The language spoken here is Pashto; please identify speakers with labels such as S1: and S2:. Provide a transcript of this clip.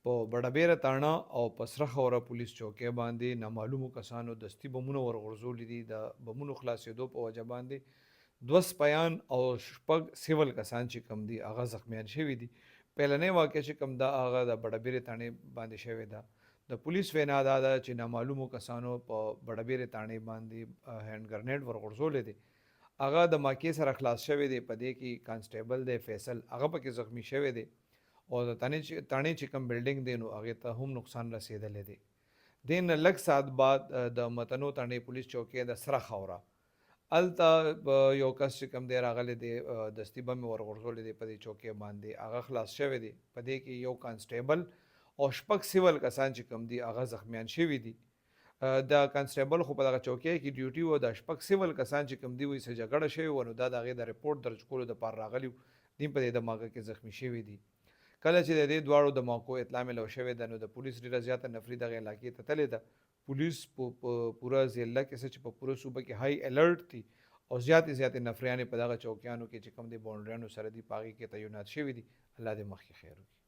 S1: په بډبیره تاڼه او په سره خوره پولیس چوکۍ باندې نامعلومو کسانو دستي بمونه ورغورځولي دي. د بمونو خلاصېدو په وجه باندې 2 سپیان او 6 سیول کسان چې کم دي هغه زخمیان شوي دي. پیلنۍ واقع چې کم ده هغه د بډبیرې تاڼې باندې شوې ده. د پولیس وینا دا ده چې نامعلومو کسانو په بډبیرې تاڼې باندې هینډ ګرنیډ ورغورځولی دی. هغه د ماکې سره خلاص شوی دی. په دې کې کانسټیبل دی فیصل هغه پکې زخمی شوی دی او د تانې چې کوم بلډینګ دی نو هغې ته هم نقصان رسېدلی دی. دې نه لږ ساعت بعد د متنو تانې پولیس چوکۍ د سره خوره هلته یو کس چې کوم دی راغلی دی دستي بم یې ورغورځولی دی په دې چوکۍ باندې هغه خلاص شوی دی. په دې کې یو کانسټیبل او 6 سیول کسان چې کوم دي هغه زخمیان شوي دي. د کانسټیبل خو په دغه چوکۍ کې ډیوټي و. د 6 سیول کسان چې کوم دي وایي څه جګړه شوې وه نو دا د هغې د رپورټ درج کولو دپاره راغلي وو. دوی په دې دماغه کې زخمي شوي دي. کله چې د دې دواړو د موقعو اطلاع ملو شوې ده نو د پولیس ډېره زیاته نفري دغه علاقې ته تللې ده. پولیس په پوره ضلع کې څه چې په پوره صوبه کې هائی الرټ دي او زیاتې نفریانې په دغه چوکیانو کې چې کوم د باونډریانو سره دي په هغې کې تعینات شوي دي. الله دې مخکې خیر وکړي.